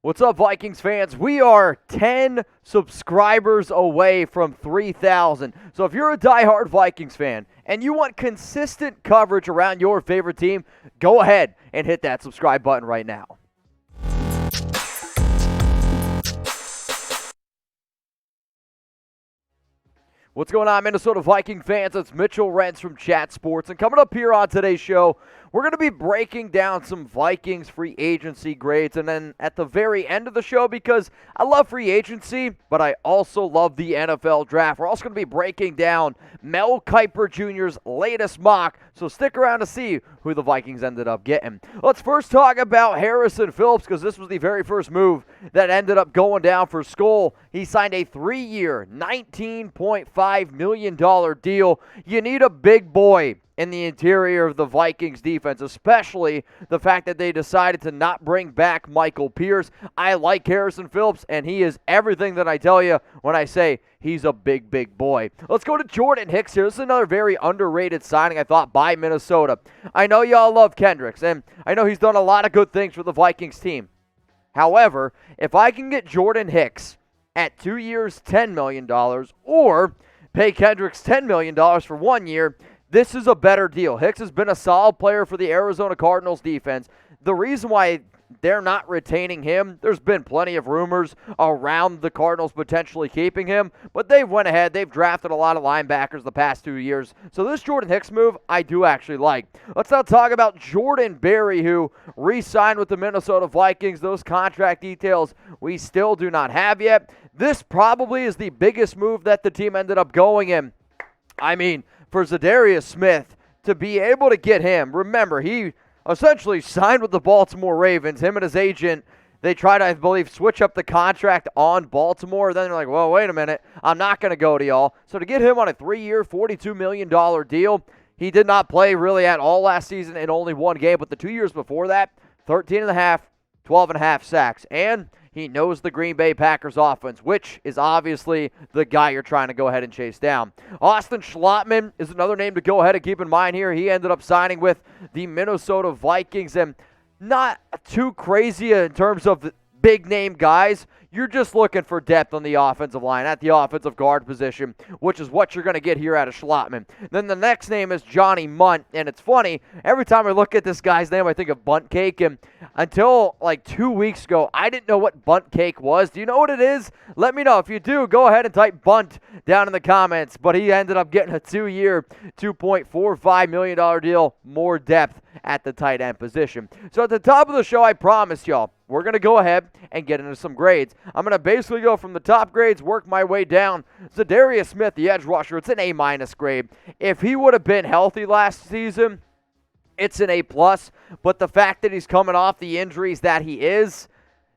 What's up, Vikings fans? We are 10 subscribers away from 3,000. So if you're a diehard Vikings fan and you want consistent coverage around your favorite team, go ahead and hit that subscribe button right now. What's going on, Minnesota Viking fans? It's Mitchell Renz from Chat Sports. And coming up here on today's show, we're going to be breaking down some Vikings free agency grades. And then at the very end of the show, because I love free agency, but I also love the NFL draft, we're also going to be breaking down Mel Kiper Jr.'s latest mock. So stick around to see who the Vikings ended up getting. Let's first talk about Harrison Phillips, because this was the very first move that ended up going down for Skol. He signed a 3-year, $19.5 million deal. You need a big boy in the interior of the Vikings defense, especially the fact that they decided to not bring back Michael Pierce. I like Harrison Phillips, and he is everything that I tell you when I say he's a big, big boy. Let's go to Jordan Hicks here. This is another very underrated signing, I thought, by Minnesota. I know y'all love Kendricks, and I know he's done a lot of good things for the Vikings team. However, if I can get Jordan Hicks at 2 years, $10 million, or pay Kendricks $10 million for 1 year, this is a better deal. Hicks has been a solid player for the Arizona Cardinals defense. The reason why they're not retaining him, there's been plenty of rumors around the Cardinals potentially keeping him, but they've went ahead. They've drafted a lot of linebackers the past 2 years. So this Jordan Hicks move, I do actually like. Let's now talk about Jordan Berry, who re-signed with the Minnesota Vikings. Those contract details we still do not have yet. This probably is the biggest move that the team ended up going in. I mean, for Za'Darius Smith to be able to get him, remember, he essentially signed with the Baltimore Ravens. Him and his agent, they tried to, I believe, switch up the contract on Baltimore. Then they're like, well, wait a minute, I'm not going to go to y'all. So to get him on a 3-year, $42 million deal, he did not play really at all last season in only one game. But the 2 years before that, 13.5, 12.5 sacks. And he knows the Green Bay Packers offense, which is obviously the guy you're trying to go ahead and chase down. Austin Schlottmann is another name to go ahead and keep in mind here. He ended up signing with the Minnesota Vikings, and not too crazy in terms of the big-name guys. You're just looking for depth on the offensive line, at the offensive guard position, which is what you're going to get here out of Schlottmann. Then the next name is Johnny Mundt, and it's funny, every time I look at this guy's name, I think of Bundt Cake, and until like 2 weeks ago, I didn't know what Bundt Cake was. Do you know what it is? Let me know. If you do, go ahead and type Bundt down in the comments, but he ended up getting a 2-year, $2.45 million deal, more depth at the tight end position. So at the top of the show, I promised y'all, we're going to go ahead and get into some grades. I'm going to basically go from the top grades, work my way down. Za'Darius Smith, the edge rusher, it's an A- grade. If he would have been healthy last season, it's an A+. But the fact that he's coming off the injuries that he is,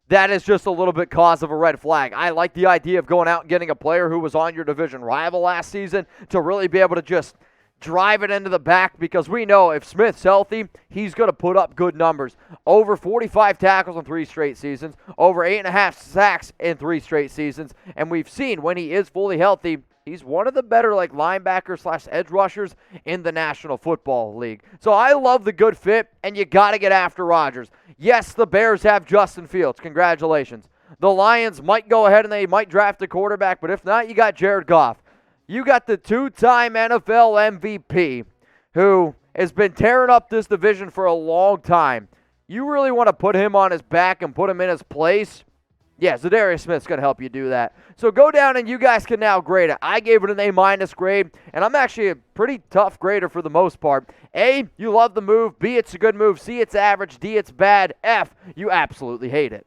that is just a little bit cause of a red flag. I like the idea of going out and getting a player who was on your division rival last season to really be able to just drive it into the back, because we know if Smith's healthy, he's going to put up good numbers. Over 45 tackles in 3 straight seasons, over 8.5 sacks in 3 straight seasons, and we've seen when he is fully healthy, he's one of the better linebackers / edge rushers in the National Football League. So I love the good fit, and you got to get after Rodgers. Yes, the Bears have Justin Fields. Congratulations. The Lions might go ahead and they might draft a quarterback, but if not, you got Jared Goff. You got the 2-time NFL MVP who has been tearing up this division for a long time. You really want to put him on his back and put him in his place? Yeah, Za'Darius Smith's going to help you do that. So go down and you guys can now grade it. I gave it an A- grade, and I'm actually a pretty tough grader for the most part. A, you love the move. B, it's a good move. C, it's average. D, it's bad. F, you absolutely hate it.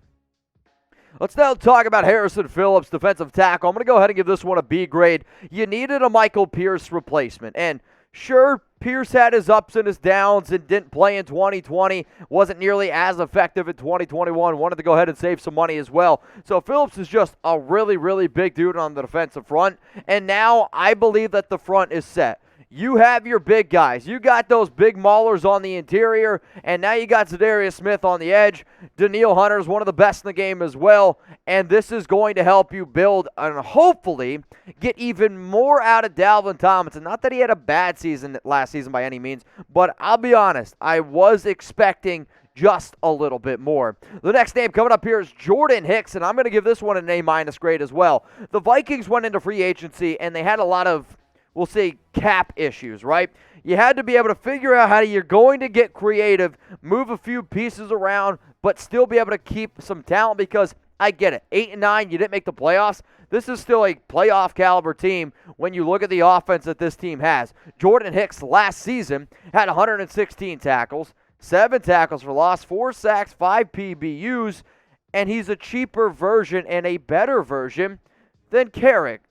Let's now talk about Harrison Phillips, defensive tackle. I'm going to go ahead and give this one a B grade. You needed a Michael Pierce replacement. And sure, Pierce had his ups and his downs and didn't play in 2020. Wasn't nearly as effective in 2021. Wanted to go ahead and save some money as well. So Phillips is just a really, really big dude on the defensive front. And now I believe that the front is set. You have your big guys. You got those big maulers on the interior, and now you got Za'Darius Smith on the edge. Danielle Hunter is one of the best in the game as well, and this is going to help you build and hopefully get even more out of Dalvin Tomlinson. Not that he had a bad season last season by any means, but I'll be honest, I was expecting just a little bit more. The next name coming up here is Jordan Hicks, and I'm going to give this one an A- grade as well. The Vikings went into free agency, and they had a lot of, we'll say, cap issues, right? You had to be able to figure out how you're going to get creative, move a few pieces around, but still be able to keep some talent because I get it. 8-9, you didn't make the playoffs. This is still a playoff caliber team when you look at the offense that this team has. Jordan Hicks last season had 116 tackles, 7 tackles for loss, 4 sacks, 5 PBUs, and he's a cheaper version and a better version than Kendrick.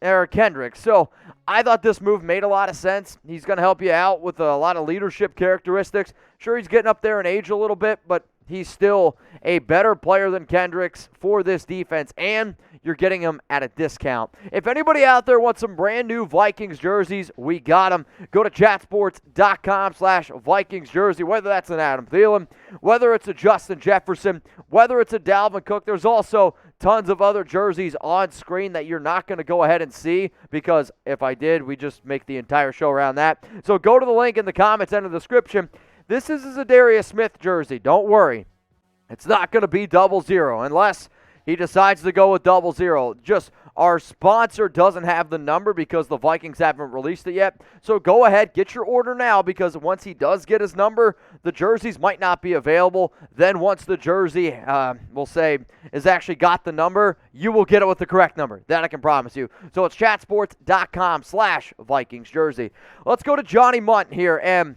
So I thought this move made a lot of sense. He's going to help you out with a lot of leadership characteristics. Sure, he's getting up there in age a little bit, but he's still a better player than Kendricks for this defense, and you're getting him at a discount. If anybody out there wants some brand new Vikings jerseys, we got them. Go to chatsports.com/Vikings jersey, whether that's an Adam Thielen, whether it's a Justin Jefferson, whether it's a Dalvin Cook. There's also tons of other jerseys on screen that you're not going to go ahead and see because if I did, we just make the entire show around that. So go to the link in the comments and the description. This is a Za'Darius Smith jersey. Don't worry. It's not going to be 00 unless he decides to go with 00. Just our sponsor doesn't have the number because the Vikings haven't released it yet. So go ahead, get your order now because once he does get his number, the jerseys might not be available. Then once the jersey, we'll say, is actually got the number, you will get it with the correct number. That I can promise you. So it's chatsports.com/Vikings jersey. Let's go to Johnny Mundt here, and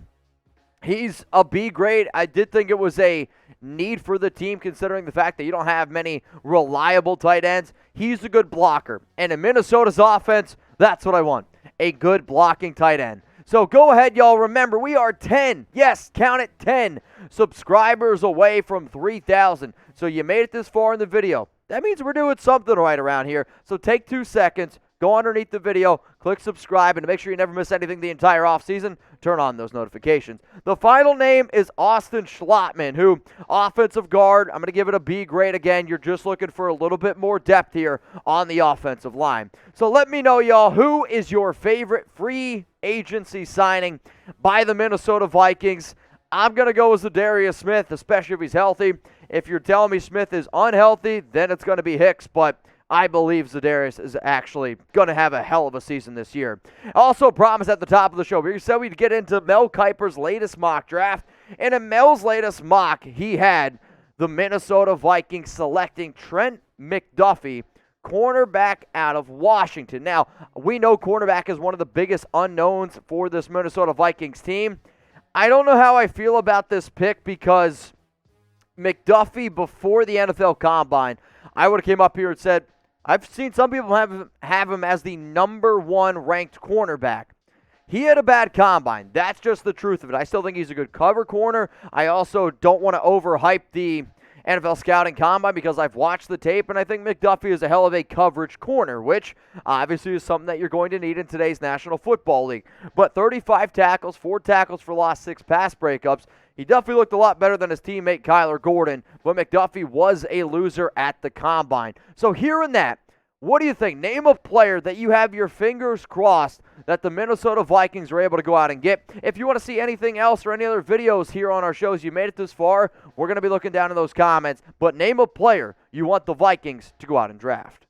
he's a B grade. I did think it was a need for the team considering the fact that you don't have many reliable tight ends. He's a good blocker. And in Minnesota's offense, that's what I want. A good blocking tight end. So go ahead, y'all. Remember, we are 10. Yes, count it, 10 subscribers away from 3,000. So you made it this far in the video. That means we're doing something right around here. So take 2 seconds. Go underneath the video, click subscribe, and to make sure you never miss anything the entire offseason, turn on those notifications. The final name is Austin Schlottmann, who, offensive guard, I'm going to give it a B grade again. You're just looking for a little bit more depth here on the offensive line. So let me know, y'all, who is your favorite free agency signing by the Minnesota Vikings? I'm going to go with Za'Darius Smith, especially if he's healthy. If you're telling me Smith is unhealthy, then it's going to be Hicks, but I believe Za'Darius is actually going to have a hell of a season this year. Also promised at the top of the show, we said we'd get into Mel Kiper's latest mock draft. And in Mel's latest mock, he had the Minnesota Vikings selecting Trent McDuffie, cornerback out of Washington. Now, we know cornerback is one of the biggest unknowns for this Minnesota Vikings team. I don't know how I feel about this pick because McDuffie, before the NFL Combine, I would have came up here and said, I've seen some people have him as the #1 ranked cornerback. He had a bad combine. That's just the truth of it. I still think he's a good cover corner. I also don't want to overhype the NFL scouting combine because I've watched the tape, and I think McDuffie is a hell of a coverage corner, which obviously is something that you're going to need in today's National Football League. But 35 tackles, 4 tackles for loss, 6 pass breakups. He definitely looked a lot better than his teammate Kyler Gordon, but McDuffie was a loser at the combine. So hearing that, what do you think? Name a player that you have your fingers crossed that the Minnesota Vikings are able to go out and get. If you want to see anything else or any other videos here on our shows, you made it this far, we're going to be looking down in those comments. But name a player you want the Vikings to go out and draft.